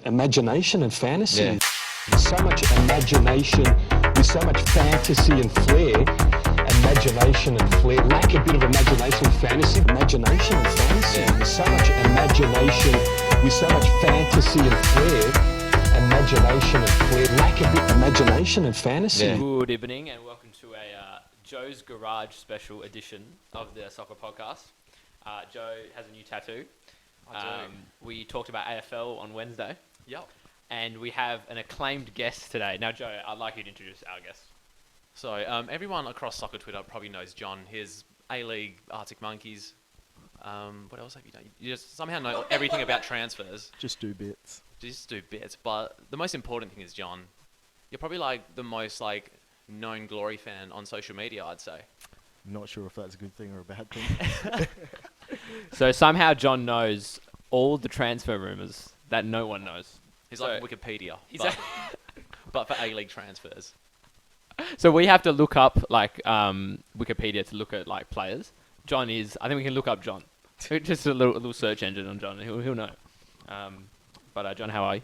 imagination and fantasy. Yeah. There's so much imagination, there's so much fantasy and flair. Imagination and flair. Lack a bit of imagination and fantasy. Imagination and fantasy. Yeah. There's so much imagination, there's so much fantasy and flair. Imagination and flair. Lack a bit of imagination and fantasy. Yeah. Good evening and welcome to a Joe's Garage special edition of the Sokkah podcast. Joe has a new tattoo. I do. We talked about AFL on Wednesday. Yep. And we have an acclaimed guest today. Now, Joe, I'd like you to introduce our guest. So everyone across soccer Twitter probably knows John. His A-League, Arctic Monkeys. What else have you done? You just somehow know everything about transfers. Just do bits. Just do bits. But the most important thing is, John, you're probably like the most known Glory fan on social media, I'd say. I'm not sure if that's a good thing or a bad thing. So somehow John knows all the transfer rumours that no one knows. He's So- like Wikipedia, He's but for A-League transfers. So we have to look up Wikipedia to look at players. John is. I think we can look up John. Just a little search engine on John. He'll know. But John, how are you?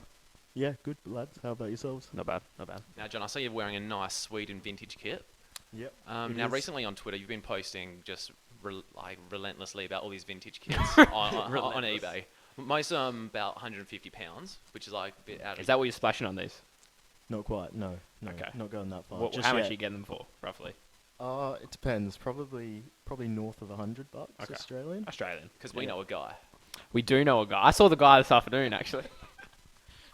Yeah, good lads. How about yourselves? Not bad. Not bad. Now, John, I see you're wearing a nice Sweden vintage kit. Yep. Now, is. recently on Twitter, you've been posting just relentlessly about all these vintage kits on Relentless. eBay. Most of them about £150, which is a bit out of... Is that what you're splashing on these? Not quite. No. Okay. Not going that far. What, Just how much yet. are you getting them for, roughly? It depends. Probably north of $100 Okay. Australian. Australian. Because we know a guy. We do know a guy. I saw the guy this afternoon, actually.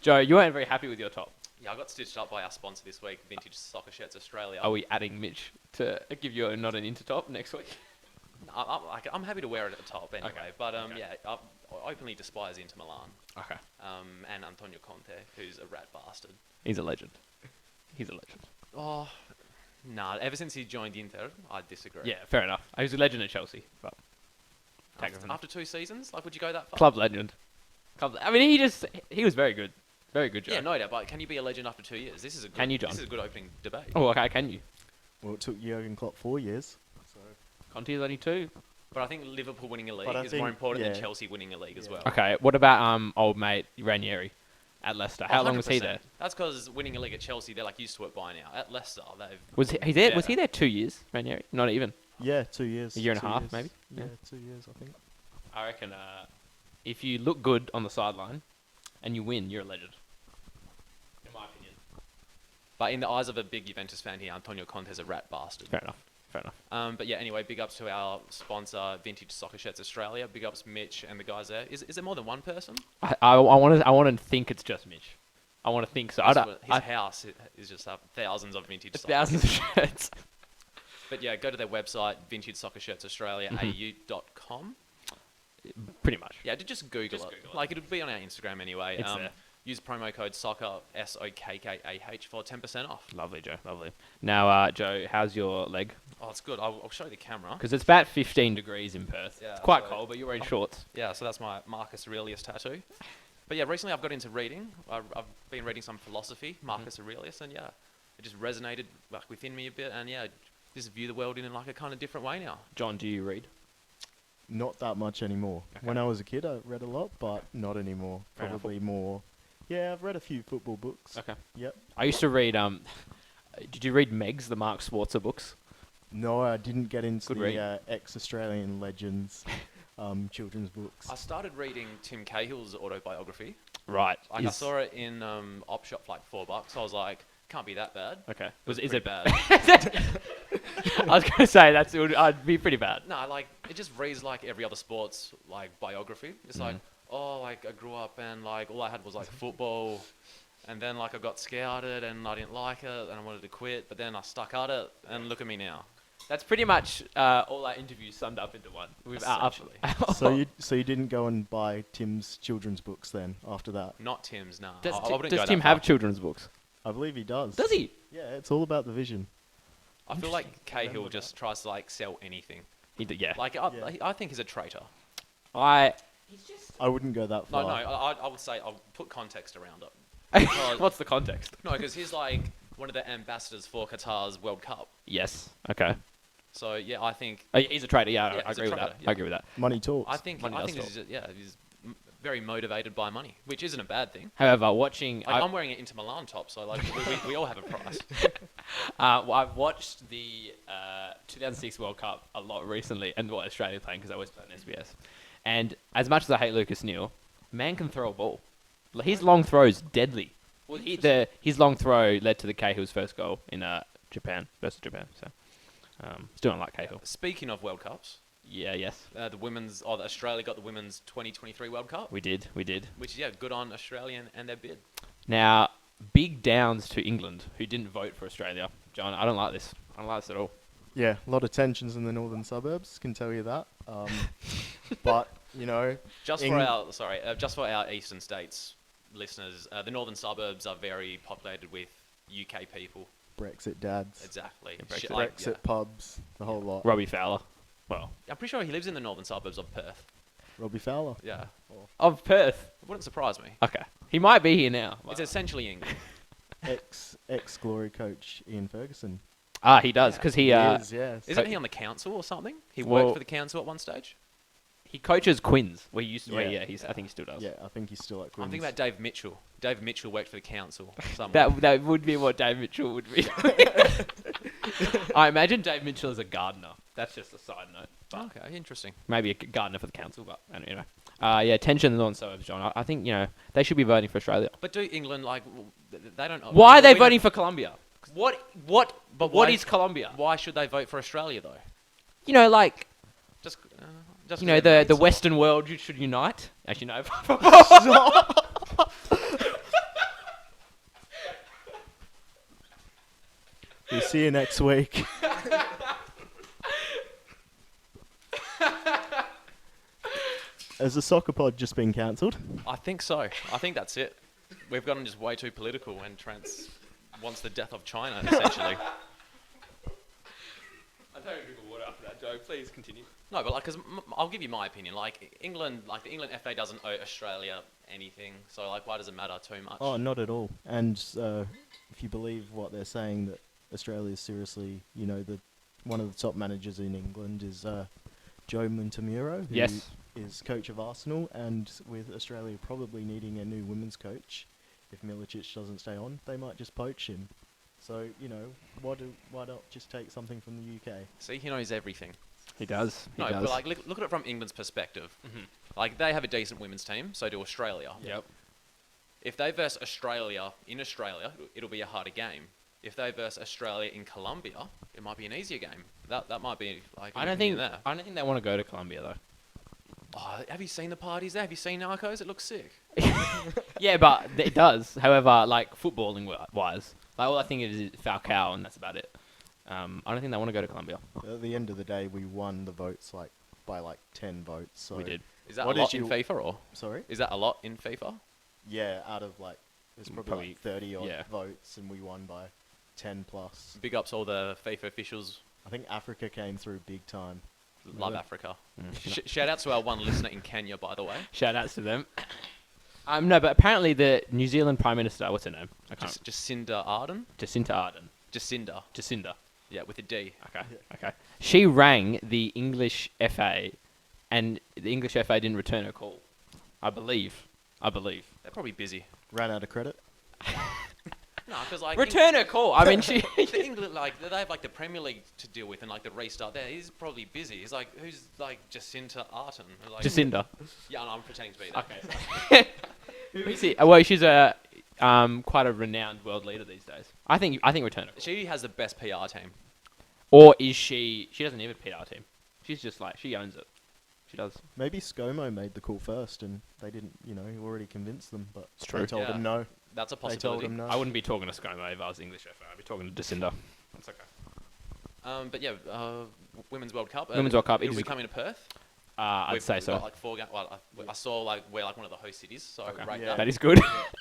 Joe, you weren't very happy with your top. Yeah, I got stitched up by our sponsor this week, Vintage Soccer Shirts Australia. Are we adding Mitch to give you not an intertop next week? I'm happy to wear it at the top anyway. Okay. But Okay. I openly despise Inter Milan. Okay. And Antonio Conte, who's a rat bastard. He's a legend. He's a legend. Oh, nah. Ever since he joined Inter, I disagree. Yeah, fair enough. He was a legend at Chelsea. But After 2 seasons, would you go that far? club legend. I mean, he was very good. Very good, Joe. Yeah, no doubt. But can you be a legend after 2 years? This is a good, Can you, John? This is a good opening debate. Oh, okay, can you? Well, it took Jurgen Klopp 4 years. So Conte is only 2. But I think Liverpool winning a league But I is more think- important than yeah. Chelsea winning a league as Yeah. well. Okay, what about old mate Ranieri at Leicester? How long was he 100%. there? That's because winning a league at Chelsea, they're used to it by now. At Leicester, they've... Was he there? Yeah. Was he there 2 years, Ranieri? Not even. yeah, 2 years. A year and a 2 half, years. maybe? Yeah, Yeah. 2 years, I think. I reckon if you look good on the sideline and you win, you're a legend. In my opinion. But in the eyes of a big Juventus fan here, Antonio Conte's a rat bastard. Fair enough. Fair enough. But yeah, anyway, big ups to our sponsor, Vintage Soccer Shirts Australia. Big ups Mitch and the guys there. Is there more than one person? I want to think it's just Mitch. I want to think so. His house is just up thousands of vintage soccer. Thousands of shirts. But yeah, go to their website, vintagesoccershirtsaustralia.au.com. Pretty much. Yeah, just Google it. It'll be on our Instagram anyway. It's there. Use promo code SOCCAH, SOKKAH, for 10% off. Lovely, Joe. Lovely. Now, Joe, how's your leg? Oh, it's good. I'll show you the camera. Because it's about 15 degrees in Perth. Yeah, It's quite so- cold, but you're wearing shorts. Yeah, so that's my Marcus Aurelius tattoo. But yeah, recently I've got into reading. I've been reading some philosophy, Marcus Aurelius, and yeah, it just resonated within me a bit, and yeah, just view the world in a kind of different way now. John, do you read? Not that much anymore. Okay. When I was a kid, I read a lot, but not anymore. Fair enough. Probably more. Yeah, I've read a few football books. Okay. Yep. I used to read. Did you read Meg's, the Mark Schwarzer books? No, I didn't get into Good read. the ex-Australian legends children's books. I started reading Tim Cahill's autobiography. Right. I saw it in op shop for $4. I was like, can't be that bad. Okay. Was Is pretty it bad? I was going to say I'd be pretty bad. No, it just reads like every other sports biography. It's like, I grew up and all I had was football, and then I got scouted and I didn't like it and I wanted to quit, but then I stuck at it and look at me now. That's pretty much all our interviews summed up into one. Essentially. So you didn't go and buy Tim's children's books then after that? Not Tim's, no. Does, I wouldn't go does that Tim far. have children's books? I believe he does. Does he? Yeah, it's all about the vision. I feel like Cahill just tries to sell anything. Yeah. I think he's a traitor. I wouldn't go that No, far. I would say I'll put context around it. Because- What's the context? No, because he's one of the ambassadors for Qatar's World Cup. Yes. Okay. So yeah, I think He's a traitor. Yeah, Yeah, I he's a agree with that. traitor, yeah. I agree with that. Money talks. I think Money does he's very motivated by money, which isn't a bad thing. However, watching... Like, I'm wearing an Inter Milan top, so like we all have a price. well, I've watched the 2006 World Cup a lot recently, and what Australia playing, because I always play on SBS. And as much as I hate Lucas Neal, man can throw a ball. His long throw's deadly. Well, his long throw led to the Cahill's first goal in Japan versus Japan. So, still don't like Cahill. Speaking of World Cups, Yes, Australia got the women's 2023 World Cup. we did. Which, yeah, good on Australia and their bid. Now, big downs to England, who didn't vote for Australia. John, I don't like this. I don't like this at all. Yeah, a lot of tensions in the northern suburbs, can tell you that. But, you know... Just for our eastern states listeners, the northern suburbs are very populated with UK people. Brexit dads. Exactly. Yeah, Brexit. Shit Brexit pubs, the whole lot. Robbie Fowler. Well, I'm pretty sure he lives in the northern suburbs of Perth. Robbie Fowler. Yeah. of Perth. It wouldn't surprise me. Okay. He might be here now. It's essentially England. Ex-glory coach Ian Ferguson. He does, because he is, yes. Isn't he on the council or something? He Well- worked for the council at one stage? he coaches Quins. Where he used to. Yeah. I think he still does. Yeah, I think he's still at Queen's. I'm thinking about Dave Mitchell. Dave Mitchell worked for the council somewhere. That would be what Dave Mitchell would be. I imagine Dave Mitchell is a gardener. That's just a side note. But Okay, interesting. maybe a gardener for the council, but anyway. Yeah, tension in the northern suburbs, John. I think, they should be voting for Australia. But do England, they don't... Why are they we voting don't- for Colombia? What But what why- is Colombia? Why should they vote for Australia, though? Just The Western world should unite. Actually, no. We'll see you next week. Has the soccer pod just been cancelled? I think so. I think that's it. We've gotten just way too political, and Trent wants the death of China, essentially. I'm taking a drink of water after that joke. Please continue. No, but because I'll give you my opinion. Like England, the England FA doesn't owe Australia anything, so why does it matter too much? Oh, not at all. And if you believe what they're saying, that Australia is seriously, one of the top managers in England is Joe Montemuro, who Yes. is coach of Arsenal, and with Australia probably needing a new women's coach, if Milicic doesn't stay on, they might just poach him. So, why not just take something from the UK? See, he knows everything. He does. No, but look at it from England's perspective. Mhm. They have a decent women's team, so do Australia. Yep. If they verse Australia in Australia, it'll be a harder game. If they verse Australia in Colombia, it might be an easier game. That might be I don't think they want to go to Colombia though. Oh, have you seen the parties there? Have you seen Narcos? It looks sick. Yeah, but it does. However, footballing wise, all I think is Falcao, and that's about it. I don't think they want to go to Colombia. At the end of the day, we won the votes by 10 votes. So We did. Is that What a is lot in your- FIFA, or Sorry? is that a lot in FIFA? Yeah, out of there's probably, Probably, 30 odd yeah. votes, and we won by 10 plus. Big ups all the FIFA officials. I think Africa came through big time. Love Yeah. Africa. Shout out to our one listener in Kenya, by the way. Shout outs to them. No, but apparently the New Zealand Prime Minister, what's her name? I can't. Jacinda Ardern. Jacinta Ardern. Jacinda. Yeah, with a D. Okay. She rang the English FA, and the English FA didn't return her call. I believe. They're probably busy. Ran out of credit. No, because Return her call. I mean, she. the England, they have the Premier League to deal with and the restart there. He's probably busy. He's who's Jacinta Ardern? Jacinda. Yeah, no, I'm pretending to be that. Okay. Who is he? Well, she's a quite a renowned world leader these days. I think return her call. She has the best PR team. Or is she? She doesn't need a PR team. She's just she owns it. She does. Maybe ScoMo made the call first, and they didn't, already convinced them, but It's true. they told Yeah. him no. That's a They told possibility. him no. I wouldn't be talking to ScoMo if I was English FA. I'd be talking to Jacinda. That's okay. But yeah, Women's World Cup. Women's World Cup, It'll is- be coming to Perth. I'd say so. Got 4 games. Well, I saw we're one of the host cities, so I Okay. rate Yeah. that. That is good.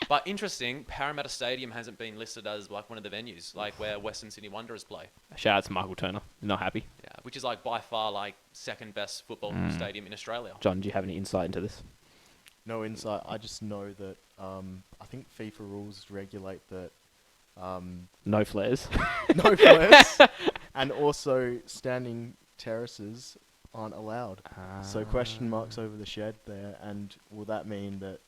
But interesting, Parramatta Stadium hasn't been listed as one of the venues, where Western Sydney Wanderers play. Shout out to Michael Turner. Not happy. Yeah, which is by far second best football stadium in Australia. John, do you have any insight into this? No insight. I just know that I think FIFA rules regulate that No flares. no flares, and also standing terraces aren't allowed. So question marks over the shed there, and will that mean that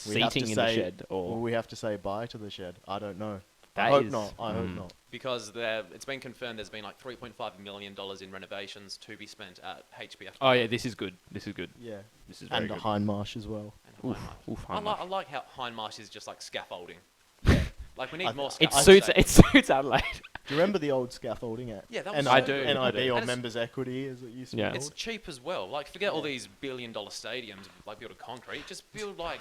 we have to Seating in the say- shed, will or we have to say bye to the shed? I don't know. That I hope is- not. I hope not. Because it's been confirmed there's been like $3.5 million in renovations to be spent at HBF. oh yeah, this is good. This is good. Yeah. This is very And a good. Hindmarsh as well. And Oof, Hindmarsh. oof, I Hindmarsh. like how Hindmarsh is just like scaffolding. Like we need more It scaffolding. suits Adelaide. Do you remember the old scaffolding at Yeah, that was I so do. good. I NIB do. or And it's- members equity as it used to Yeah. be It's called? cheap as well. Like forget all Yeah. these billion-dollar stadiums like built of concrete. Just build like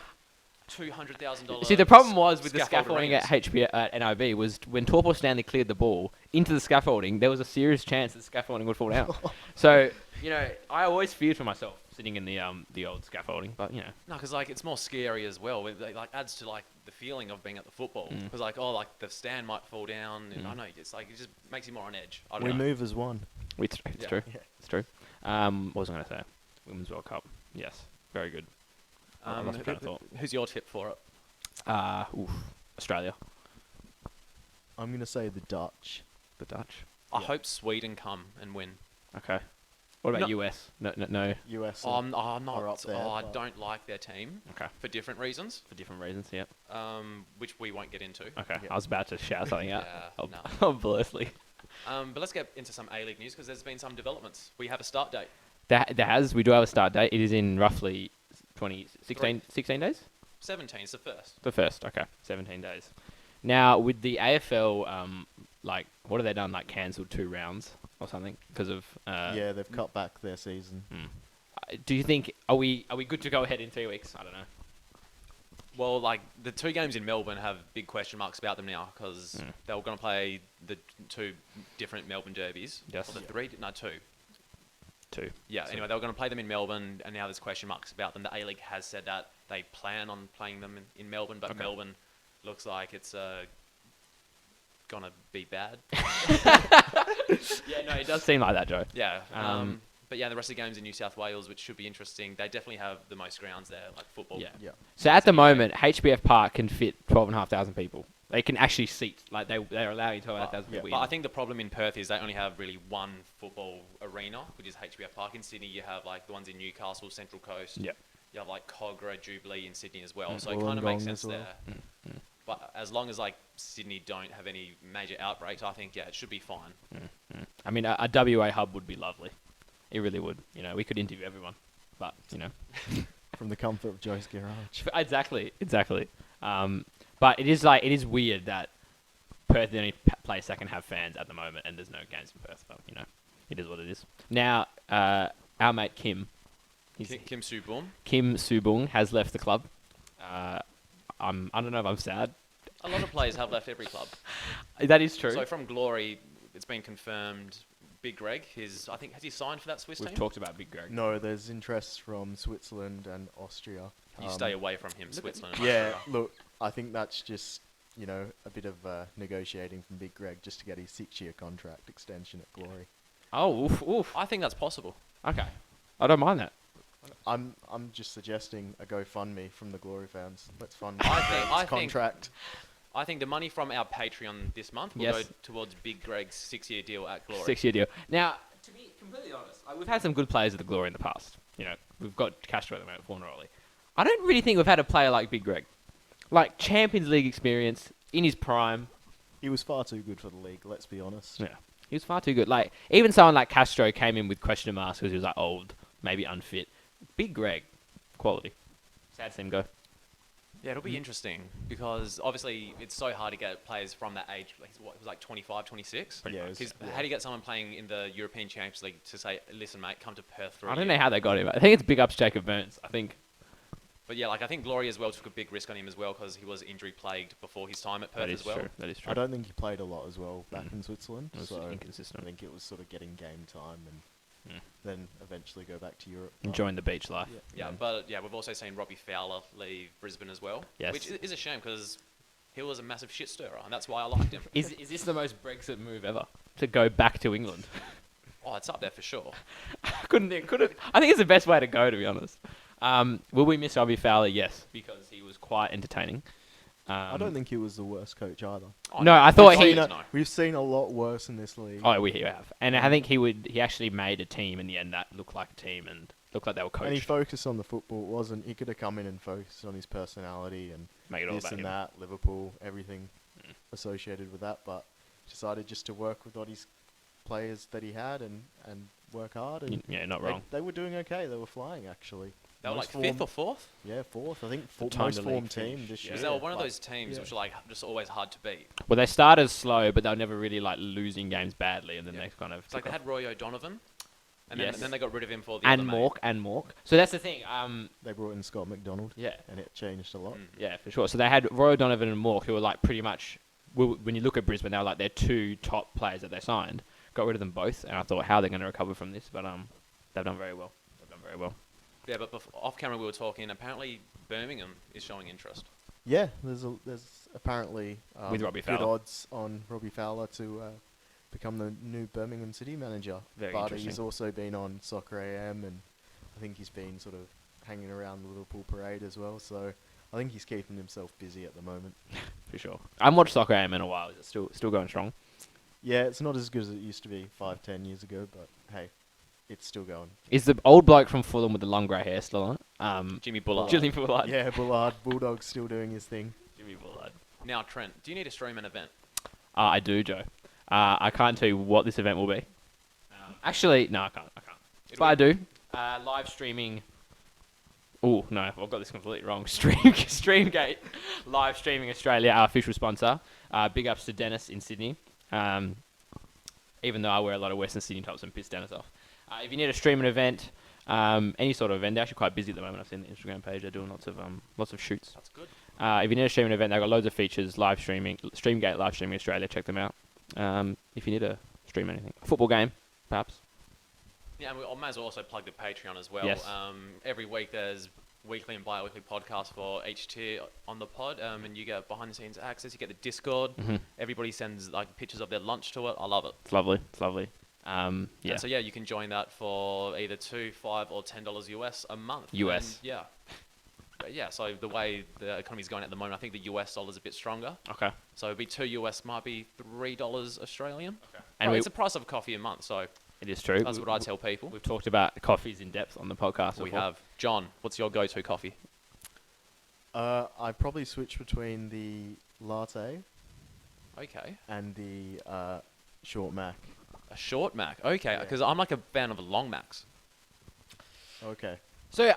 $200,000. See, the problem was with the scaffold scaffolding arenas. at HB at NIB was when Torpor Stanley cleared the ball into the scaffolding, there was a serious chance that the scaffolding would fall down. So, I always feared for myself sitting in the old scaffolding, but No, because like it's more scary as well. It like adds to like the feeling of being at the football. Mm. Because like the stand might fall down. And I don't know. It's like it just makes you more on edge. I don't We know. move as one. it's Yeah. true. Yeah. It's true. What was I going to say? Women's World Cup. Yes, very good. I lost my train of thought. Who's your tip for it? Australia, I'm going to say the Dutch. the Dutch. I Yeah. hope Sweden come and win. Okay. What about No. US? No. US. I'm are not. up there, I but- don't like their team Okay. for different reasons, For different reasons. Yeah. which we won't get into. Okay. Yeah. I was about to shout something out. Yeah, no. Obviously. But let's get into some A-League news because there's been some developments. We have a start date. We do have a start date. It is in roughly 16 days? 17 is the first. The first, okay. 17 days. Now, with the AFL, what have they done? Like, cancelled 2 rounds or something because of... yeah, they've cut back their season. Do you think... Are we good to go ahead in 3 weeks? I don't know. Well, like the 2 games in Melbourne have big question marks about them now because they were going to play the 2 different Melbourne derbies. Yes. Or the 3? No, 2. 2. Yeah, So- anyway, they were going to play them in Melbourne, and now there's question marks about them. The A-League has said that they plan on playing them in Melbourne, but Okay. Melbourne looks like it's going to be bad. Yeah, no, it does seem like that, Joe. Yeah. Um, But yeah, the rest of the games in New South Wales, which should be interesting, they definitely have the most grounds there, like football. Yeah. Yeah. So at the moment, HBF Park can fit 12,500 people. They can actually seat, like they're allowing 12,500 yeah. people. But in. I think the problem in Perth is they only have really one football arena, which is HBF Park. In Sydney, you have like the ones in Newcastle, Central Coast. Yeah. You have like Cogra, Jubilee in Sydney as well. Mm. So it kind of makes Wollongong sense as well. there. But as long as like Sydney don't have any major outbreaks, I think it should be fine. I mean, a WA hub would be lovely. It really would. We could interview everyone, but From the comfort of Joe's garage. exactly. But it is weird that Perth is the only place that can have fans at the moment, and there's no games in Perth. But it is what it is. Now, our mate Kim, Kim Soo-boom. Kim Subung has left the club. I don't know if I'm sad. A lot of players have left every club. That is true. So from Glory, it's been confirmed. Big Greg, has he signed for that Swiss We've team? talked about Big Greg. No, there's interest from Switzerland and Austria. You stay away from him, Switzerland. and Yeah, Austria. look, I think that's just, a bit of negotiating from Big Greg just to get his 6-year contract extension at Glory. Oh, oof. I think that's possible. Okay. I don't mind that. I'm just suggesting a GoFundMe from the Glory fans. Let's fund I Big think- Greg's I think- contract. I think the money from our Patreon this month will Yes. go towards Big Greg's 6-year deal at Glory. 6-year deal. Now, to be completely honest, we've had some good players at the Glory in the past. We've got Castro at the moment, Fornaroli. I don't really think we've had a player like Big Greg. Like, Champions League experience, in his prime. He was far too good for the league, let's be honest. Yeah. He was far too good. Like, even someone like Castro came in with question marks because he was, like, old, maybe unfit. Big Greg, quality. Sad to see him go. Yeah, it'll be interesting because obviously it's so hard to get players from that age. Like, it was like 25, 26. Yeah, it was- How do you get someone playing in the European Champions League to say, listen, mate, come to Perth for a I don't year?" know how they got him. I think it's big ups Jacob Burns, I think. But yeah, like I think Glory as well took a big risk on him as well because he was injury plagued before his time at Perth That is as well. true. That is true. I don't think he played a lot as well back in Switzerland, It was so inconsistent. I think it was sort of getting game time and then eventually go back to Europe. Enjoying the beach life. Yeah, but yeah, we've also seen Robbie Fowler leave Brisbane as well. Yes. Which is a shame because he was a massive shit stirrer and that's why I liked him. Is this the most Brexit move ever? To go back to England? Oh, it's up there for sure. I think it's the best way to go, to be honest. Will we miss Robbie Fowler? Yes, because he was quite entertaining. I don't think he was the worst coach either. Oh, No, I thought We've he- seen it, No, no. we've seen a lot worse in this league. Oh, we have, and I think he actually made a team in the end that looked like a team and looked like they were And he coached. focused on the football. It wasn't. He could have come in and focused on his personality and Make it all this about and him. that, Liverpool, everything Mm. associated with that. But decided just to work with what his players that he had and work hard. And Yeah, not they, wrong. they were doing okay. They were flying actually. They were Most like fifth form- or fourth. Yeah, fourth. I think The time most the form league team finished, this yeah. year. Because they were one of Like, those teams yeah. which are like just always hard to beat. Well, they started slow, but they were never really like losing games badly, and then Yeah. they kind of. It's like they took off. had Roy O'Donovan, and Yes. then they got rid of him for the and other Mork. So that's the thing. They brought in Scott McDonald. Yeah. And it changed a lot. mate. Yeah, for sure. So they had Roy O'Donovan and Mork, who were like pretty much. When you look at Brisbane, they were like their two top players that they signed. Got rid of them both, and I thought, how are they going to recover from this? But they've done very well. Yeah, but off camera we were talking. Apparently, Birmingham is showing interest. Yeah, there's apparently With Robbie good Fowler. odds on Robbie Fowler to become the new Birmingham City manager. Very but interesting. he's also been on Soccer AM, and I think he's been sort of hanging around the Liverpool parade as well. So I think he's keeping himself busy at the moment. For sure. I haven't watched Soccer AM in a while. Is it still going strong? Yeah, it's not as good as it used to be 5-10 years ago, but hey, it's still going. Is the old bloke from Fulham with the long grey hair still on it? Jimmy Bullard. Jimmy Bullard. Yeah, Bullard, Bulldog's still doing his thing. Jimmy Bullard. Now, Trent, do you need to stream an event? I do, Joe. I can't tell you what this event will be. Actually, no, I can't. But I do. Live streaming. Oh no, I've got this completely wrong. Streamgate, live streaming Australia, our official sponsor. Big ups to Dennis in Sydney. Even though I wear a lot of Western Sydney tops and piss Dennis off. If you need to stream an event, any sort of event, they're actually quite busy at the moment. I've seen the Instagram page; they're doing lots of shoots. That's good. If you need to stream an event, they've got loads of features. Live streaming, Streamgate live streaming Australia. Check them out. If you need to stream anything, a football game, perhaps. Yeah, and we might as well also plug the Patreon as well. Yes. Every week there's weekly and bi-weekly podcasts for each tier on the pod, and you get behind-the-scenes access. You get the Discord. Mhm. Everybody sends like pictures of their lunch to it. I love it. It's lovely. Yeah. And so yeah, you can join that for either $2, $5, or $10 US a month. US. And, yeah. But yeah. So the way the economy's going at the moment, I think the US dollar's a bit stronger. Okay. So it'd be $2 US, might be $3 Australian. Okay. And And it's the price of a coffee a month. So it is true. that's what I tell people. We've talked about coffees in depth on the podcast. We before. have. John, what's your go-to coffee? I probably switch between the latte Okay. and the short mac. A short Mac. Okay, Yeah. because I'm like a fan of a long Macs. Okay. So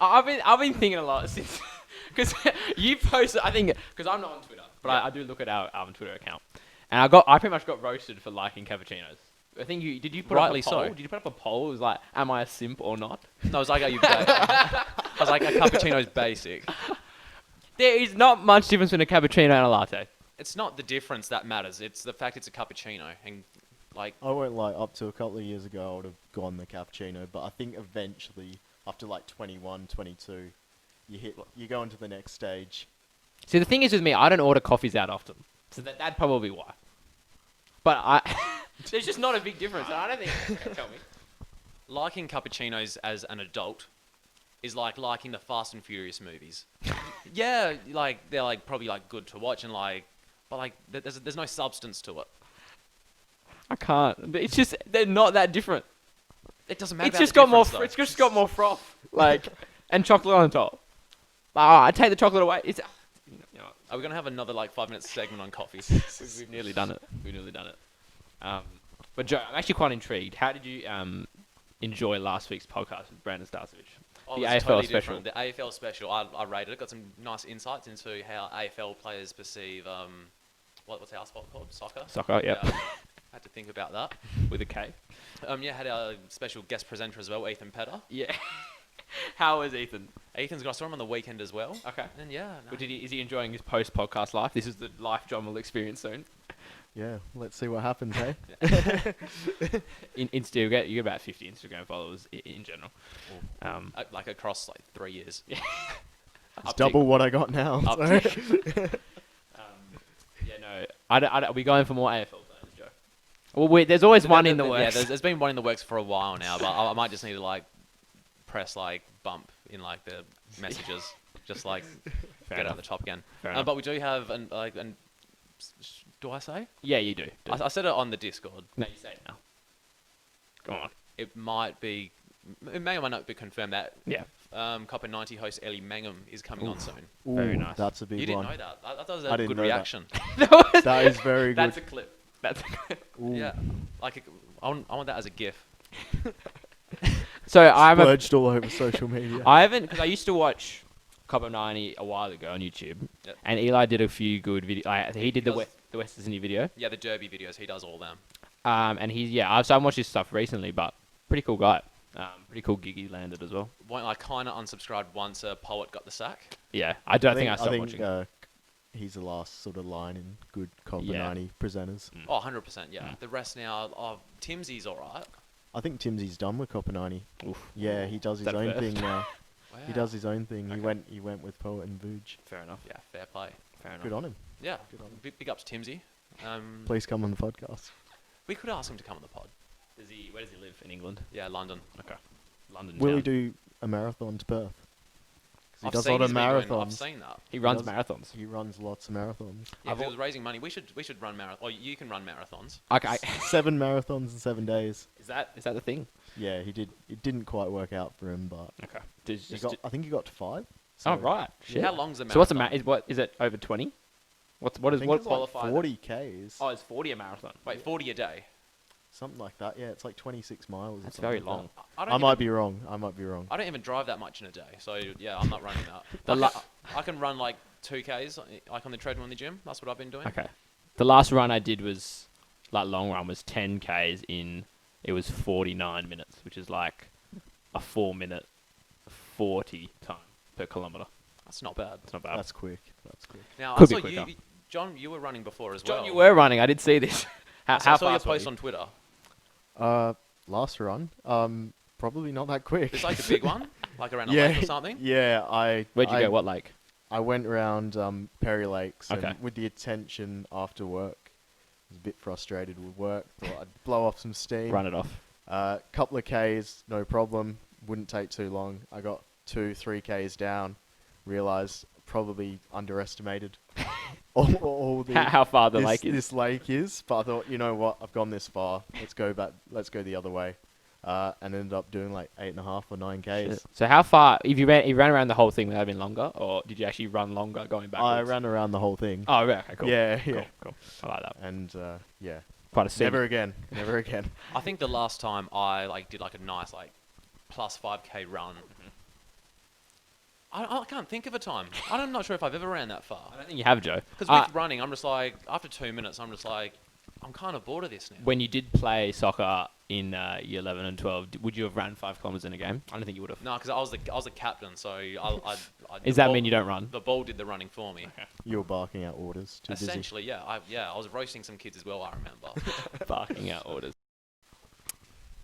I've been thinking a lot since because you posted. I think because I'm not on Twitter, but Yeah. I do look at our Twitter account, and I pretty much got roasted for liking cappuccinos. I think you put Rightly up a poll? so. Did you put up a poll? It was like, am I a simp or not? No, I was like, are you I was like, a cappuccino's basic. There is not much difference between a cappuccino and a latte. It's not the difference that matters. It's the fact it's a cappuccino. And like, I won't lie, up to a couple of years ago I would have gone the cappuccino, but I think eventually, after like 21, 22, you go into the next stage. See, the thing is with me, I don't order coffees out often, so that'd probably be why. But there's just not a big difference. And I don't think. Tell me. liking cappuccinos as an adult is like liking the Fast and Furious movies. Yeah, like they're like probably like good to watch and like, but like there's no substance to it. I can't. It's just they're not that different. It doesn't matter. It's about just the got more. difference, though. It's just got more froth, like, and chocolate on top. I take the chocolate away. It's. You know, Are we gonna have another like 5-minute segment on coffee? we've nearly done it. But Joe, I'm actually quite intrigued. How did you enjoy last week's podcast with Brandon Starcevich? Oh, The it's AFL totally special. different. The AFL special, I rated it. Got some nice insights into how AFL players perceive what's our sport called? Soccer. Soccer, yeah. Had to think about that. With a K. Yeah, had our special guest presenter as well, Ethan Petter. Yeah. How was Ethan? Ethan's got I saw him on the weekend as well. Okay. And yeah, no. But is he enjoying his post-podcast life? This is the life John will experience soon. Yeah, let's see what happens, hey? In Insta, you get about 50 Instagram followers in general. Like across like 3 years. It's Uptick. double what I got now. so- Yeah, no. Are we going for more AFL players, Joe? Well, there's always one in the works. Yeah, there's been one in the works for a while now, but I might just need to like press like bump in like the messages. just like Fair get enough. out the top again. Fair enough. But we do have do I say? Yeah, you do. I said it on the Discord. No, you say it now. Go on. It might be, it may or may not be confirmed that Yeah. Copper 90 host Ellie Mangum is coming on soon. Very Ooh, nice. That's a big You didn't one. know that? I thought that was I a didn't good know that. reaction. That is very good. That's a clip. That's a clip. Ooh. Yeah, like I want that as a GIF. So I'm a, Splurged all over social media. I haven't, because I used to watch Copper 90 a while ago on YouTube, Yep. and Eli did a few good videos. He did He the West Sydney video, Yeah, the Derby videos, he does all them. and he's so I watched his stuff recently, but pretty cool guy. Pretty cool gig he landed as well. I kind of unsubscribed once a poet got the sack. Yeah, I don't think I stopped think, watching. he's the last sort of line in good Copper Yeah. 90 presenters. Oh, 100%, yeah. The rest now, Timsy's alright. I think Timsy's done with Copper 90. Oof. Yeah, he does his that a own first? thing now. Wow. He does his own thing. Okay. He went with Poet and Vuj. Fair enough. Yeah, fair play. Fair enough. Good on him. Yeah, Good on him. big ups Timsy. Please come on the podcast. We could ask him to come on the pod. Where does he live? In England? Yeah, London. Okay. London Will town. he do a marathon to Perth? 'Cause he I've does a seen lot of he's been doing- I've marathons. seen that. He runs does- marathons. He runs lots of marathons. Yeah, I've if he al- was raising money, we should run marathon. Or you can run marathons. Okay. 7 marathons in 7 days. Is that the thing? Yeah, he did. It didn't quite work out for him, but Okay. I think he got to 5. Oh right. Shit. How long's the marathon? So what's a is it over 20? What I is think what it's like qualifies? 40 Ks. Oh, it's 40 a marathon. Wait, 40 a day? Something like that. Yeah, it's like 26 miles. or That's something very like long. that. I might be wrong. I might be wrong. I don't even drive that much in a day, so yeah, I'm not running that. The I can run like 2Ks, like on the treadmill in the gym. That's what I've been doing. Okay. The last run I did was long run was 10 Ks in. It was 49 minutes, which is like a 4-minute 40 time per kilometer. That's not bad. It's not bad. That's quick. That's quick. Now, Could I be saw quicker. John, you were running before as John, well. you were running. I did see this. I How saw your fast were post you? on Twitter. Last run. Probably not that quick. It's like a big one, like around a yeah, lake or something. Yeah, Where'd you I go? What lake? I went around Perry Lakes Okay. and with the attention after work. I was a bit frustrated with work. Thought I'd blow off some steam. Run it off. Couple of Ks, no problem. Wouldn't take too long. I got 2-3 Ks down. Realised probably underestimated all the How far the this, lake is? this lake is. But I thought, you know what? I've gone this far. Let's go back. Let's go the other way. And ended up doing like 8.5 or 9 Ks. Shit. So how far? If you ran around the whole thing, would that have been longer, or did you actually run longer going backwards? I ran around the whole thing. Oh, yeah. Okay, cool. Yeah, Cool, yeah. cool. I like that. And yeah, Quite a scenic. never again. Never again. I think the last time I did like a nice plus 5K run. I can't think of a time. I'm not sure if I've ever ran that far. I don't think you have, Joe. Because with running, I'm just like, after 2 minutes, I'm just like, I'm kind of bored of this now. When you did play soccer in year 11 and 12, would you have ran 5 kilometers in a game? I don't think you would have. No, because I was the captain, so I Does that mean you don't run? The ball did the running for me. Okay. You were barking out orders. Too busy. Essentially, yeah. I was roasting some kids as well, I remember. Barking out orders.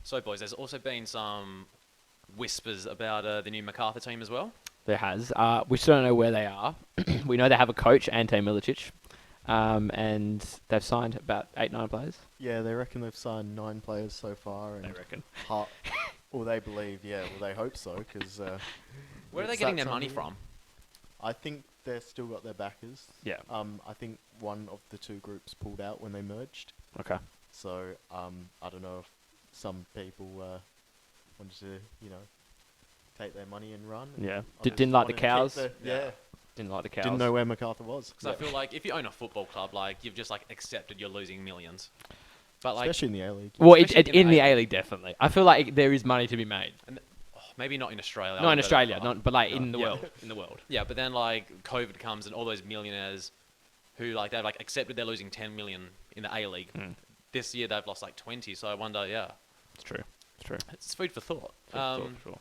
So, boys, there's also been some whispers about the new MacArthur team as well. There has. We still don't know where they are. We know they have a coach, Ante Milicic, and they've signed about 8-9 players. Yeah, they reckon they've signed 9 players so far. And They reckon. Well, they believe, yeah. Well, they hope so, because... Where are they getting their money from? I think they've still got their backers. Yeah. I think one of the 2 groups pulled out when they merged. Okay. So, I don't know if some people wanted to, take their money and run. And Yeah. others Didn't like the wanted to keep cows. yeah. Didn't like the cows. Didn't know where MacArthur was. Because I feel like if you own a football club, you've just accepted you're losing millions. But Especially in the A-League. Well, especially in the A-League, definitely. I feel like there is money to be made. maybe not in Australia. Not in but- Australia, but in the Yeah. world. In the world. Yeah, but then COVID comes and all those millionaires who they've accepted they're losing 10 million in the A-League. This year they've lost 20, so I wonder, It's true. It's true. it's food for thought. Sure.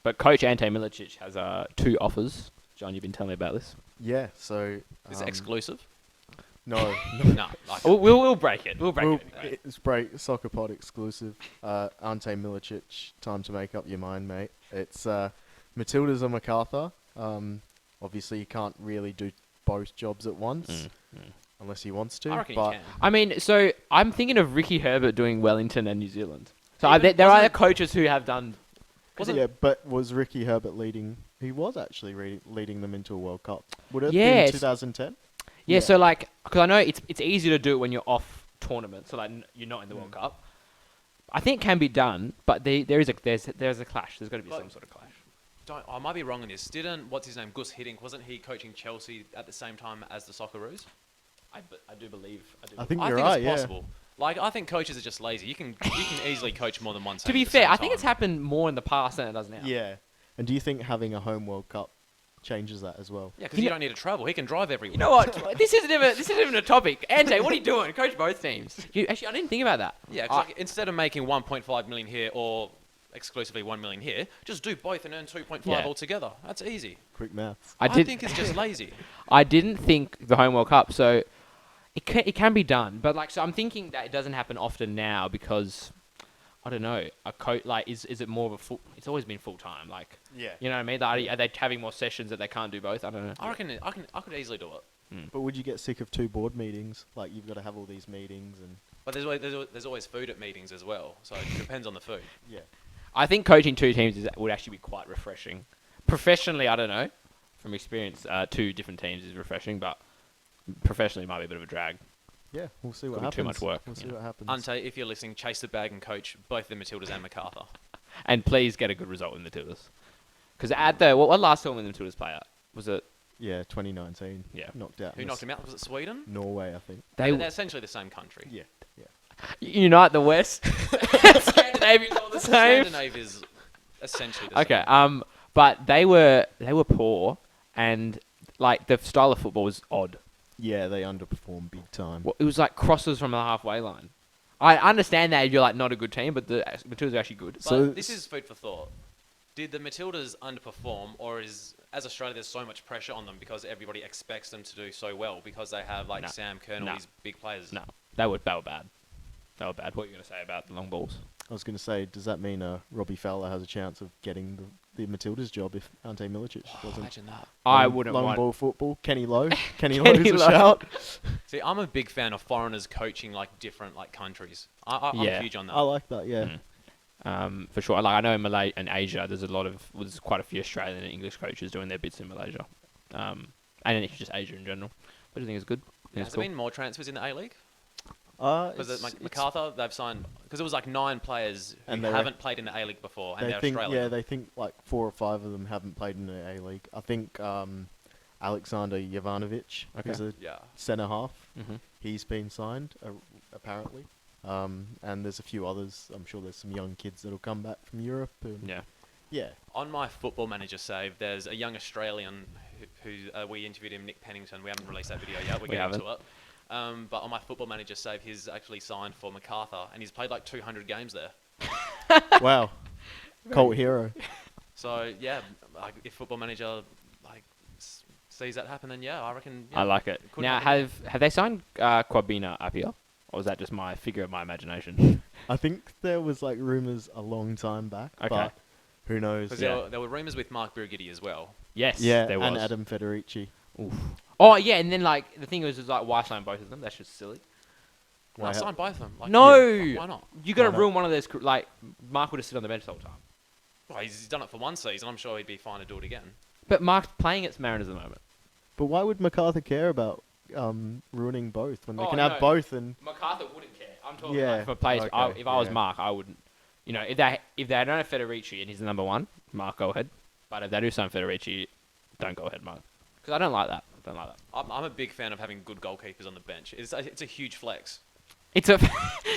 But Coach Ante Milicic has 2 offers. John, you've been telling me about this. Yeah, so... Is it exclusive? No. No. We'll break it. We'll break it anyway. It's break Soccer Pod exclusive. Ante Milicic, time to make up your mind, mate. It's Matildas or MacArthur. Obviously, you can't really do both jobs at once unless he wants to. I reckon but you can. I mean, so I'm thinking of Ricky Herbert doing Wellington and New Zealand. So Even- there are wasn't- coaches who have done. yeah, but was Ricky Herbert leading He was actually leading them into a World Cup. Would it have Yeah, been it's- 2010? Yeah, Yeah. so like, because I know it's easy to do it when you're off tournament, so like you're not in the World Cup. I think it can be done, but there's a clash. There's got to be But- some sort of clash. I might be wrong on this. Didn't what's his name, Gus Hiddink? Wasn't he coaching Chelsea at the same time as the Socceroos? I do believe. I think I you're think right, it's yeah. possible. Like I think coaches are just lazy. You can easily coach more than one team. To be at the fair, same I think it's time. happened more in the past than it does now. Yeah. And do you think having a home World Cup changes that as well? Yeah, because you don't need to travel. He can drive everywhere. You know what? this isn't even a topic. Ante, what are you doing? Coach both teams. Actually, I didn't think about that. Yeah, 'cause like, instead of making 1.5 million here or exclusively 1 million here, just do both and earn 2.5 Yeah. altogether. That's easy. Quick maths. I think it's just lazy. I didn't think the home World Cup, so it can be done. But like, so I'm thinking that it doesn't happen often now because I don't know. A coach like is it more of a full? It's always been full time. Like, Yeah. you know what I mean? Like, are they having more sessions that they can't do both? I don't know. I reckon I could easily do it. But would you get sick of 2 board meetings? Like, you've got to have all these meetings and... But there's always food at meetings as well, so it depends on the food. Yeah. I think coaching 2 teams would actually be quite refreshing. Professionally, I don't know. From experience, 2 different teams is refreshing, but professionally it might be a bit of a drag. Yeah, we'll see what Could be happens. too much work, We'll see yeah. what happens. Ante, if you're listening, chase the bag and coach both the Matildas and MacArthur. And please get a good result in the Matildas. Because at the what last tournament the Matildas play at? Was it? Yeah, 2019. Yeah. Knocked out. Who knocked him out? Was it Sweden? Norway, I think. They They're essentially the same country. Yeah. unite the West. Scandinavia's all the same. Scandinavia is essentially the Okay. same. But they were poor, and like the style of football was odd. Yeah, they underperformed big time. It was like crosses from the halfway line. I understand that you're like not a good team, but the Matildas are actually good. But So- this is food for thought. Did the Matildas underperform, or as Australia, there's so much pressure on them because everybody expects them to do so well because they have like No. Sam Kerr and all No. these big players? No, they were bad. They were bad. What are you going to say about the long balls? I was going to say, does that mean Robbie Fowler has a chance of getting the Matildas job if Ante Milicic doesn't? Imagine that. I long- wouldn't long want. ball football. Kenny Lowe. Kenny Kenny Lowe's a Lowe. shout. See, I'm a big fan of foreigners coaching like different like countries. I'm Yeah. huge on that. I like that. Yeah. For sure. Like I know in Malay and Asia, there's quite a few Australian and English coaches doing their bits in Malaysia, and it's just Asia in general. What do you think is good? Think Has it's there been more transfers in the A League? Because It's- MacArthur, they've signed because it was like 9 players who And they haven't played in the A League before, and they they're think, Australian. yeah, they think like 4 or 5 of them haven't played in the A League. I think Alexander Jovanovic, who's a Yeah. centre half, Mm-hmm. he's been signed apparently. And there's a few others. I'm sure there's some young kids that'll come back from Europe. And Yeah. yeah. On my Football Manager save, there's a young Australian who we interviewed him, Nick Pennington. We haven't released that video yet. We're We getting haven't. to it. But on my Football Manager save, he's actually signed for MacArthur, and he's played like 200 games there. Wow. Cult hero. So yeah, like if Football Manager like sees that happen, then yeah, I reckon. Yeah, I like it. could Now, happen. have they signed Quabina Apia, or was that just my figure of my imagination? I think there was like rumours a long time back. Okay. But who knows? Because Yeah. there were rumours with Mark Birighitti as well. Yes, Yeah, there was. and Adam Federici. Oof. Oh yeah, and then like the thing was like why sign both of them? That's just silly. No, Why sign both of them. Like, No! yeah, why not? You got to Why not? ruin one of those. Like Mark would have sit on the bench the whole time. Well, he's done it for one season. I'm sure he'd be fine to do it again. But Mark's playing at Mariners at the moment. But why would MacArthur care about ruining both when they Oh, can have no. both? And MacArthur wouldn't care. I'm talking Yeah, like for players. okay, If I was yeah. Mark, I wouldn't. You know, if they don't have Federici and he's the number 1, Mark, go ahead. But if they do sign Federici, don't go ahead, Mark. Because I don't like that. I don't like that. I'm a big fan of having good goalkeepers on the bench. It's a huge flex. It's a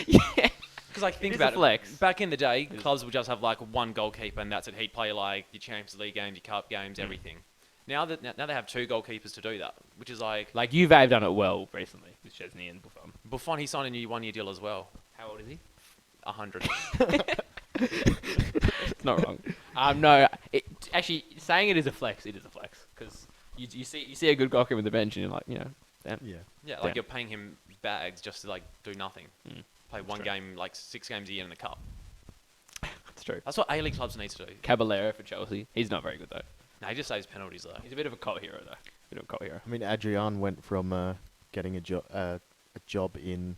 yeah. Because like think is a about flex. it. Back in the day, clubs would just have like one goalkeeper, and that's it. He'd play like your Champions League games, your cup games, everything. Now they have 2 goalkeepers to do that, which is like Like Juve have done it well recently with Chesney and Buffon. Buffon. He signed a new 1-year deal as well. How old is he? 100. It's not wrong. No, actually saying it is a flex. It is a flex because you see a good goalkeeper with the bench and you're like, you know, damn. yeah, Yeah, Damn. like you're paying him bags just to like do nothing. Play one true. game, like 6 games a year in the cup. It's true. That's what A-League clubs need to do. Caballero for Chelsea. He's not very good though. No, he just saves penalties though. He's a bit of a cult hero though. Bit of a cult hero. I mean, Adrian went from getting a job in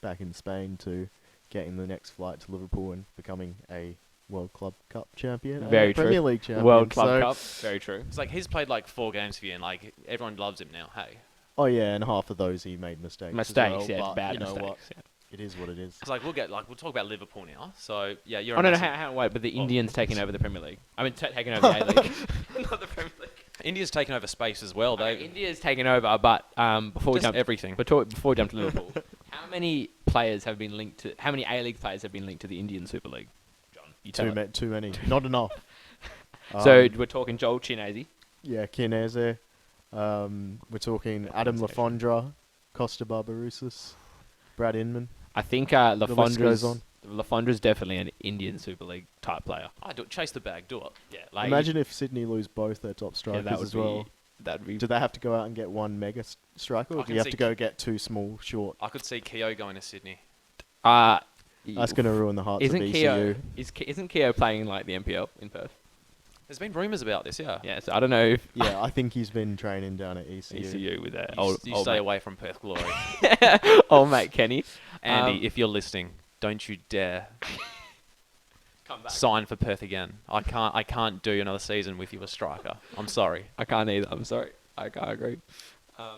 back in Spain to getting the next flight to Liverpool and becoming a World Club Cup champion, and Very a true. Premier League champion. World Club so- Cup. Very true. It's like he's played like 4 games for you, and like everyone loves him now. Hey, Oh yeah, and half of those he made mistakes. as Mistakes, well, yeah, but bad you know mistakes. what? Yeah. It is what it is. it's like we'll talk about Liverpool now. So yeah, you're. Oh a no, no, massive- hang on, wait, but the Indians taking over the Premier League. I mean, taking over the A-League, not the Premier League. India's taken over space as well. They India's taken over, but before we just jump everything. before we jump to Liverpool, how many players have been linked to? How many A-League players have been linked to the Indian Super League? John, you tell it. Too many. Not enough. So we're talking Joel Chinese. Yeah, Chiesa. We're talking Adam Lafondra, Costa Barbarouses, Brad Inman. I think list goes on. Lafondra's definitely an Indian Super League type player. I do it. Chase the bag. Do it. Yeah, like Imagine if Sydney lose both their top yeah, strikers that would as well. be that'd be. Do they have to go out and get one mega striker, I or do can you have see to go get 2 small, short? I could see Keogh going to Sydney. That's going to ruin the hearts Isn't of Keogh ECU. isn't Keogh playing in, like the NPL in Perth? There's been rumours about this. Yeah. Yeah, so I don't know if Yeah, I think he's been training down at ECU. ECU with that You, old, you old stay mate. away from Perth Glory, Old mate Kenny. Andy. If you're listening, don't you dare Come back. sign for Perth again. I can't do another season with you a striker. I'm sorry. I can't either. I'm sorry. I can't agree. Now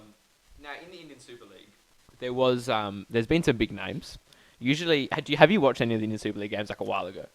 in the Indian Super League, there was there's been some big names. Usually, have you watched any of the Indian Super League games like a while ago?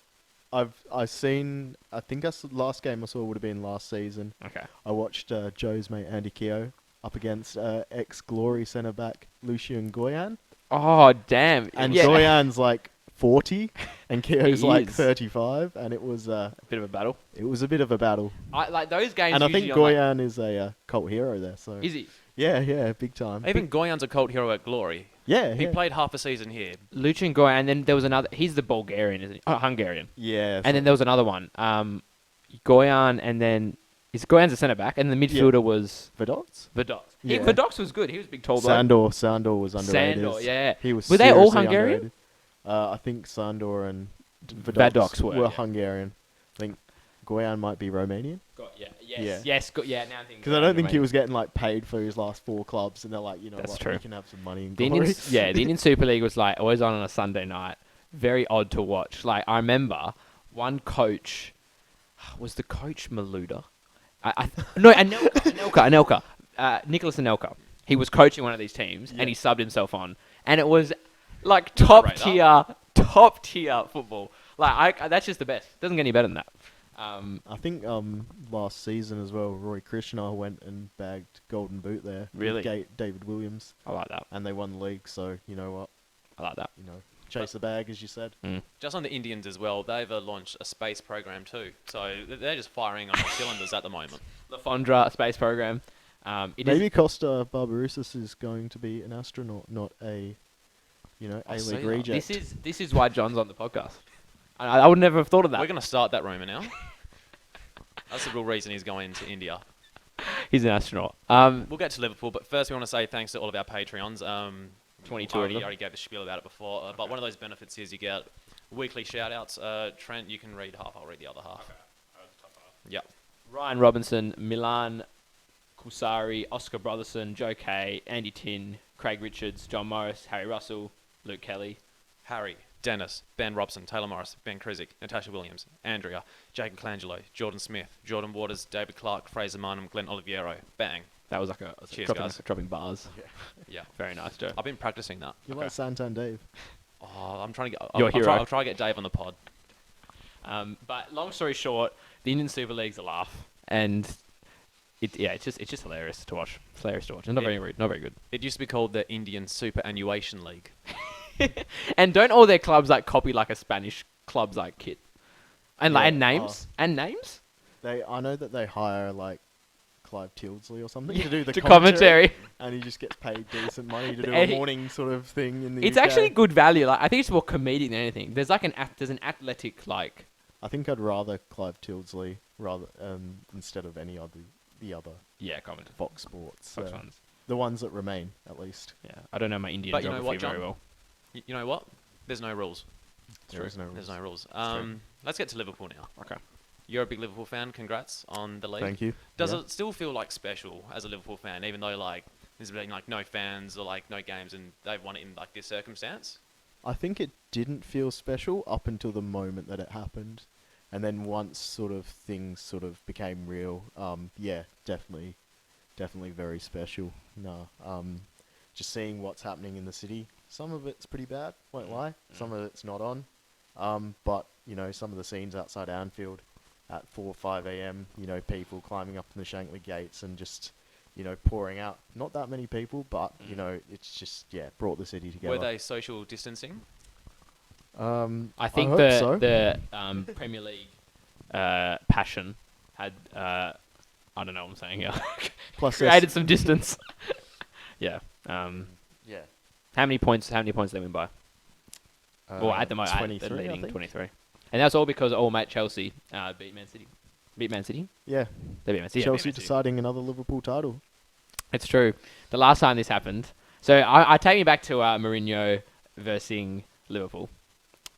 I've seen. I think the last game I saw would have been last season. Okay. I watched Joe's mate Andy Keogh up against ex-Glory centre back Lucian Goyan, Oh damn! and yeah. Goyan's like 40, and Keogh's He like is. 35, and it was A bit of a battle. a bit of a battle. I like those games. And I think usually on, like- Goyan is a cult hero there. So is he? yeah, big time. Even Goyan's a cult hero at Glory. Yeah, He yeah. played half a season here. Lucian Goyan, and then there was another. He's the Bulgarian, isn't he? Oh, Hungarian. Yeah, And then there was another one. Goyan, and then Goyan's a centre back, and the midfielder was Vidots? Vidox. Yeah. Vidox was good. He was a big tall bloke. Sandor was underrated. Sandor, yeah. He was Were they all seriously Hungarian? underrated. I think Sandor and Vidox were, yeah. Hungarian. I think Goyan might be Romanian. Yes. Now I'm thinking. Because I don't think he was getting like paid for his last 4 clubs, and they're like, you know That's what, true. you can have some money in The Glory. Indian, the Indian Super League was like always on a Sunday night. Very odd to watch. Like I remember one coach was the coach Maluda. No, Anelka. Nicholas Anelka. He was coaching one of these teams, and he subbed himself on, and it was like top tier football. Like that's just the best. Doesn't get any better than that. I think last season as well, Roy Krishna went and bagged Golden Boot there. with Really? David Williams, I like that. and they won the league. So you know what, I like that. chase the bag as you said. Just on the Indians as well, they've launched a space program too. So they're just firing on all cylinders at the moment. The Fondra space program. Maybe Costa Barbarouses is going to be an astronaut, not a, I see A-League that. reject. This is why John's on the podcast. I would never have thought of that. We're going to start that rumour now. That's the real reason he's going to India. He's an astronaut. We'll get to Liverpool, but first we want to say thanks to all of our Patreons. 22 I of them. already gave a spiel about it before, but one of those benefits is you get weekly shout-outs. Trent, you can read half, I'll read the other half. Yep. Ryan Robinson, Milan Kusari, Oscar Brotherson, Joe Kay, Andy Tin, Craig Richards, John Morris, Harry Russell, Luke Kelly. Harry, Dennis, Ben Robson, Taylor Morris, Ben Krizik, Natasha Williams, Andrea, Jacob Colangelo, Jordan Smith, Jordan Waters, David Clark, Fraser Marnham, Glenn Oliviero. Bang. That was like a Cheers, dropping, guys. dropping bars. Yeah. Very nice, Joe. I've been practicing that. You Okay. like Santan Dave? Oh, I'm trying to get... Your I'll hero. try to get Dave on the pod. But long story short, the Indian Super League's a laugh, and it's just hilarious to watch. It's hilarious to watch. And not very good. It used to be called the Indian Superannuation League. And don't all their clubs like copy like a Spanish club's like kit, and Yeah, and names I know that they hire like Clive Tildesley or something to do the to commentary, commentary. and he just gets paid decent money to do And a he- morning sort of thing in the It's UK. actually good value. Like I think it's more comedic than anything. There's like there's an athletic like. I think I'd rather Clive Tildesley instead of the other Yeah, comment. Fox Sports, Fox ones. the ones that remain at least. Yeah, I don't know my Indian But you know geography what, John? very well. You know what? There's no rules. There is no There's rules. no rules. true. Let's get to Liverpool now. Okay. You're a big Liverpool fan. Congrats on the league. Thank you. Does Yeah. it still feel like special as a Liverpool fan, even though like there's been like no fans or like no games and they've won it in like this circumstance? I think it didn't feel special up until the moment that it happened. And then once sort of things sort of became real, yeah, definitely very special. No, just seeing what's happening in the city. Some of it's pretty bad, won't lie. Some of it's not on. But, you know, some of the scenes outside Anfield at 4 or 5 a.m., you know, people climbing up in the Shankly gates and just, you know, pouring out. Not that many people, but, you know, it's just, yeah, brought the city together. Were they social distancing? I think hope the so. the Premier League passion had I don't know what I'm saying here. Plus created some distance. Yeah. Yeah. How many points they win by? Well, at the moment, 23, they're I leading think. 23. And that's all because old mate Chelsea beat Man City. Beat Man City? Yeah. They beat Man City. Yeah, Chelsea beat Man City. deciding another Liverpool title. It's true. The last time this happened. So I take me back to Mourinho versus Liverpool.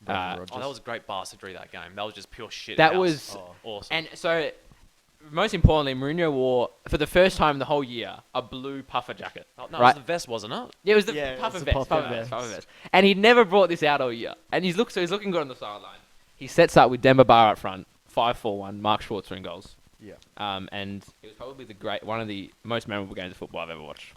Brendan Rodgers. Oh, that was great bastardry, that game. That was just pure shit. That house. was... Awesome. And so, most importantly, Mourinho wore, for the first time the whole year, a blue puffer jacket. Oh, no, right? it was the vest, wasn't it? Yeah, it was the Yeah, puffer it's a vest. puffer Puffer vest. vest. And he never brought this out all year. And he's looking good on the sideline. He sets up with Demba Ba up front, 5-4-1, Mark Schwarzer in goals. Yeah. And it was probably one of the most memorable games of football I've ever watched.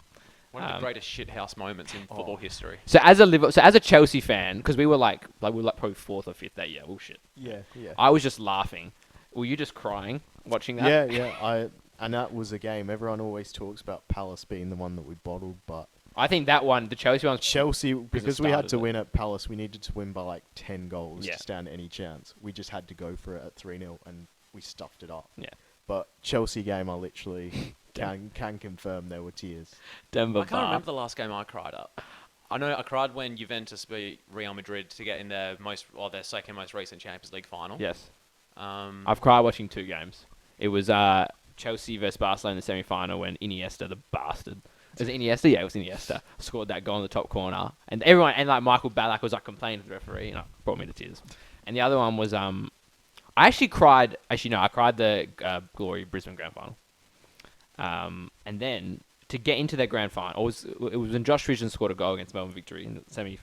One of the greatest shithouse moments in football history. So as a Chelsea fan, because we were like probably 4th or 5th that year. Oh shit! Yeah, yeah. I was just laughing. Were you just crying watching that? Yeah. And that was a game. Everyone always talks about Palace being the one that we bottled, but I think that one, the Chelsea one, Chelsea, because we had started to it. win at Palace, we needed to win by like 10 goals Yeah. to stand any chance. We just had to go for it at 3-0, and we stuffed it up. Yeah. But Chelsea game, I literally can confirm there were tears. Demba I can't Ba. remember the last game I cried at. I know I cried when Juventus beat Real Madrid to get in their second most recent Champions League final. Yes, I've I've cried watching 2 games. It was Chelsea versus Barcelona in the semi-final when Iniesta, the bastard, was it Iniesta? Yeah, it was Iniesta. Scored that goal in the top corner, and everyone and like Michael Ballack was like complaining to the referee, brought me to tears. And the other one was I actually cried. Actually, no, I cried the Glory Brisbane Grand Final. And then to get into their Grand Final, it was when Josh Vision scored a goal against Melbourne Victory in the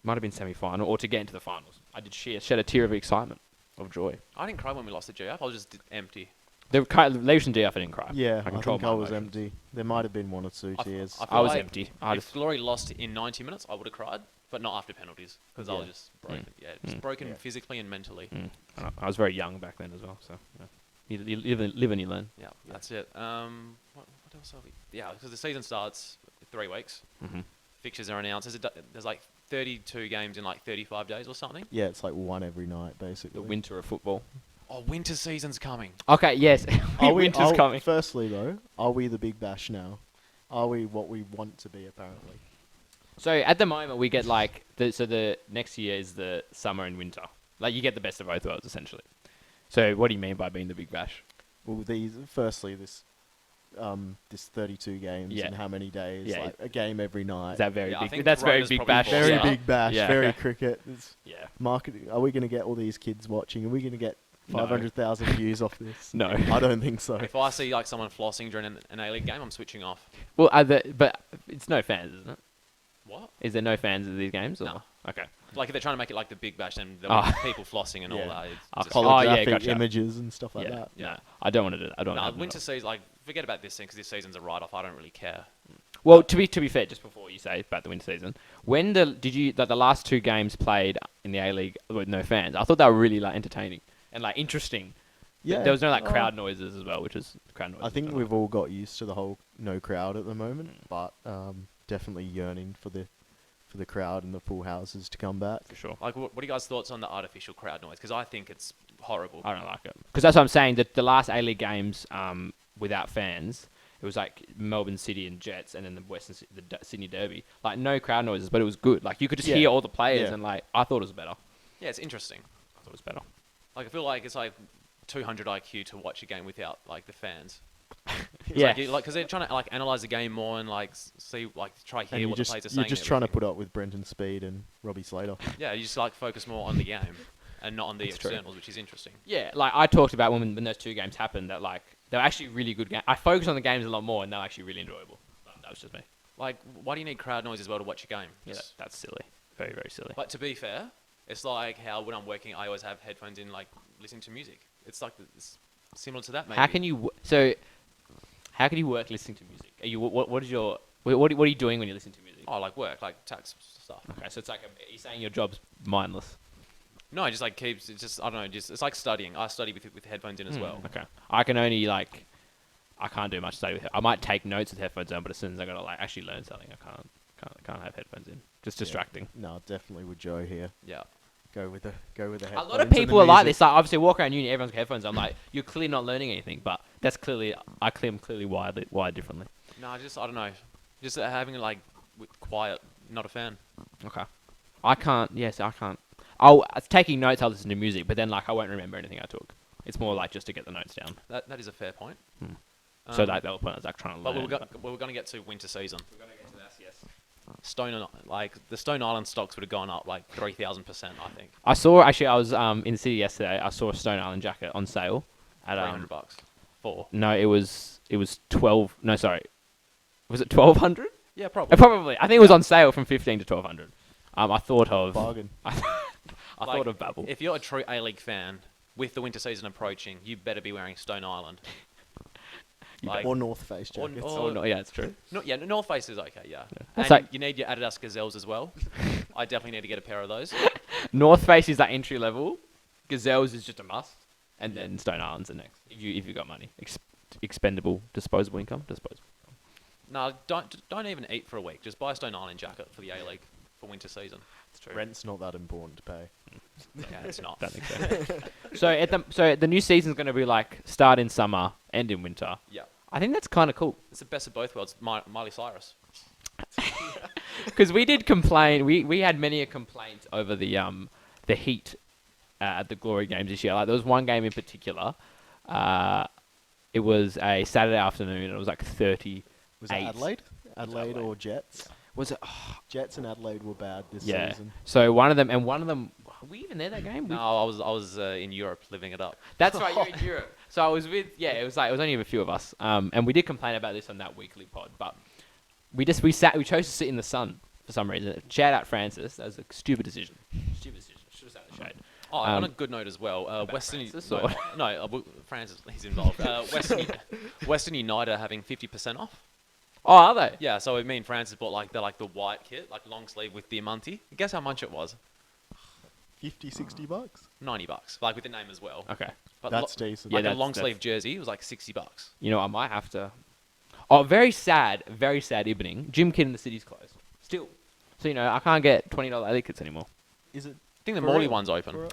might have been semi-final, or to get into the finals. I did shed a tear of excitement, of joy. I didn't cry when we lost the GF. I was just empty. The Legion DF, I didn't cry. Yeah, I controlled think I my was emotions. empty. There might have been 1 or 2 tears. feel I was like empty. If Glory lost in 90 minutes, I would have cried, but not after penalties because I was just broken. Yeah, just broken Yeah. physically and mentally. I was very young back then as well, so yeah. You live and you learn. Yeah, that's it. What else are we? Yeah, because the season starts in 3 weeks. Mm-hmm. Fixtures are announced. There's like 32 games in like 35 days or something. Yeah, it's like 1 every night, basically. The winter of football. Oh, winter season's coming. Okay, yes. Winter's coming. Firstly, though, are we the Big Bash now? Are we what we want to be, apparently? So at the moment we get like the next year is the summer and winter. Like you get the best of both worlds essentially. So what do you mean by being the Big Bash? Well, this 32 games Yeah. in how many days? Yeah. Like a game every night. Is that very Yeah, I big? think That's very Corona's Big probably Bash. forced very Yeah. Big Bash, Yeah. very cricket. It's Yeah. marketing. Are we going to get all these kids watching? Are we going to get No. 500,000 views off this? No. I don't think so. If I see like someone flossing during an A-League game, I'm switching off. Well, but it's no fans, isn't it? What? Is there no fans of these games? Or? No. Okay. Like if they're trying to make it like the Big Bash, then there'll be Oh. people flossing and all Yeah. that. It's Oh, just- Oh, yeah, Holographic gotcha. images and stuff like yeah. that. No, I don't want to do that. I don't. No, want to winter season, like forget about this thing because this season's a write-off. I don't really care. Well, to be fair, just before you say about the winter season, when the last 2 games played in the A League with no fans? I thought they were really like entertaining and like interesting. Yeah. There was no like crowd noises as well, which is crowd noises. I think we've all got used to the whole no crowd at the moment, but definitely yearning for the crowd and the full houses to come back. for sure. Like, what are you guys' thoughts on the artificial crowd noise? Because I think it's horrible. I don't like it because that's what I'm saying. That the last A League games without fans, it was like Melbourne City and Jets, and then the Sydney Derby. Like no crowd noises, but it was good. Like you could just Yeah. hear all the players, Yeah. and like I thought it was better. Yeah, it's interesting. I thought it was better. Like I feel like it's like 200 IQ to watch a game without like the fans. Yeah. Because they're trying to like analyze the game more and like see like try And hear what the players are saying. you're just and trying to everything. put up with Brendan Speed and Robbie Slater. Yeah, you just like focus more on the game and not on the That's true. externals, which is interesting. Yeah, like I talked about when those 2 games happened, that like they were actually really good games. I focused on the games a lot more, and they were actually really enjoyable. But that was just me. Like, why do you need crowd noise as well to watch a game? Yeah, Just- that's silly. Very, very silly. But to be fair, It's like how when I'm working, I always have headphones in, like listening to music. It's like it's similar to that. Maybe. How can you how can you work listening to music? Are you what is your what are you doing when you listen to music? Oh, like work, like tax stuff. Okay, so it's like you're saying your job's mindless. No, it just like keeps. It's just I don't know. Just it's like studying. I study with headphones in as well. Okay, I can only like I can't do much study with it. I might take notes with headphones on, but as soon as I gotta like actually learn something, I can't have headphones in. Just distracting. No, definitely with Joe here. Yeah. Go with the headphones. A lot of and the people are like music. this. Like obviously, walk around uni, everyone's got headphones. I'm like, you're clearly not learning anything, but that's clearly I'm clearly wired differently. No, just I don't know. Just having it like quiet. Not a fan. Okay, I can't. Yes, I can't. I'll taking notes. I'll listen to music, but then like I won't remember anything I took. It's more like just to get the notes down. That is a fair point. So that was point I was like trying to But learn. we're going to get to winter season. We're gonna get to that. Yes. The Stone Island stocks would have gone up like 3,000%, I think. I saw actually. I was in the city yesterday. I saw a Stone Island jacket on sale at $300. Four. No, it was 12. No, sorry. Was it 1,200? Yeah, probably. Probably. I think it was on sale from 15 to 1,200. I thought of Bargain. I thought of Babel. If you're a true A-League fan, with the winter season approaching, you better be wearing Stone Island. Like, Or North Face or- jackets. or- Oh no, yeah, it's true. North Face is okay, yeah. That's And like- you need your Adidas Gazelles as well. I definitely need to get a pair of those. North Face is that entry level. Gazelles is just a must, and then Stone Island's the next. If you got money, expendable, disposable income, disposable. No, don't even eat for a week. Just buy a Stone Island jacket for the A-League for winter season. It's true. Rent's not that important to pay. Yeah, it's not. Don't think so. so the new season's going to be like start in summer, end in winter. Yeah. I think that's kind of cool. It's the best of both worlds. Miley Cyrus. Because we did complain. We had many a complaint over the heat at the Glory Games this year. Like there was one game in particular. It was a Saturday afternoon. And it was like 30. Was it Adelaide? Adelaide Adelaide. or Jets? Was it? Jets and Adelaide were bad this Yeah. season. So one of them. Were we even there that game? No, I was in Europe living it up. That's right. You're in Europe. So I was with. Yeah, it was only a few of us. And we did complain about this on that weekly pod, but we chose to sit in the sun for some reason. Shout out Francis. That was a stupid decision. Stupid decision. Should have sat in the shade. Oh, on a good note as well, about Western Francis, or- Francis, he's involved. Western United are having 50% off. Oh, are they? Yeah, so me and Francis bought like the white kit, like long sleeve with Diamante. Guess how much it was? 50, 60 bucks? $90, like with the name as well. Okay. But That's decent. Yeah, like a that's- long sleeve jersey, it was like $60. You know, I might have to. Oh, very sad evening. Gym kit in the city's closed. Still. So, you know, I can't get $20 alley kits anymore. Is it? I think the for Morley real? one's open. For real?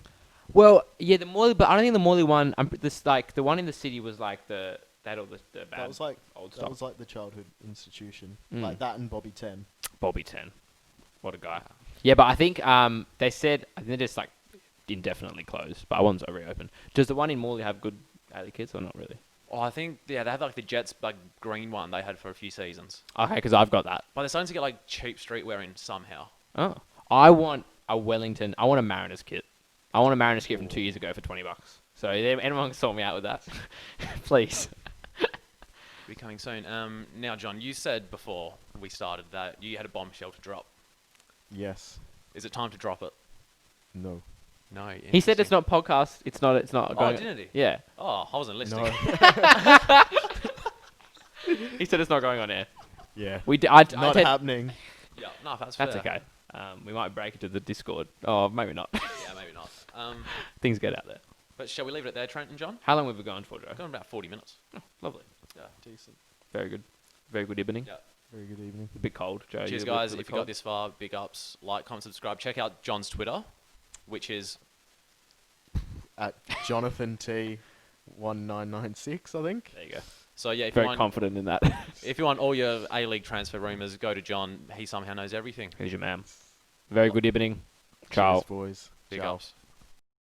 Well, yeah, the Morley, but I don't think the Morley one. The one in the city was like they had all the bad That was like old that stuff. was like the childhood institution, Mm. like that and Bobby 10. Bobby 10, what a guy. Yeah, but I think they said I think they're just like indefinitely closed, but one's reopened. Does the one in Morley have good alley kits or not really? Oh, I think they had like the Jets like green one they had for a few seasons. Okay, because I've got that. But they're starting to get like cheap streetwear in somehow. Oh, I want a Wellington. I want a Mariners kit. I want a Mariners kit from 2 years ago for $20. So anyone can sort me out with that, please. Be coming soon. Now, John, you said before we started that you had a bombshell to drop. Yes. Is it time to drop it? No. No. He said it's interesting. not podcast. It's not. Oh, going. didn't he? Yeah. Oh, I wasn't listening. No. He said it's not going on air. Yeah. I Not said, happening. Yeah, no, that's that's fair. okay. We might break it to the Discord. Oh, maybe not. Yeah, maybe not. Things get out there. But shall we leave it there, Trent and John? How long have we gone for, Joe? Gone about 40 minutes. Lovely. Yeah. Decent. Very good. Very good evening. Yeah. Very good evening. A bit cold, Joe. Cheers, You a guys. bit If you cold? got this far, big ups. Like, comment, subscribe. Check out John's Twitter, which is At Jonathan T 1996, I think. There you go. so. Yeah, if Very you want, confident in that. if you want all your A-League transfer rumours, go to John. He somehow knows everything. Here's your man. Very good evening. Ciao. Cheers, boys. Big Ciao. ups.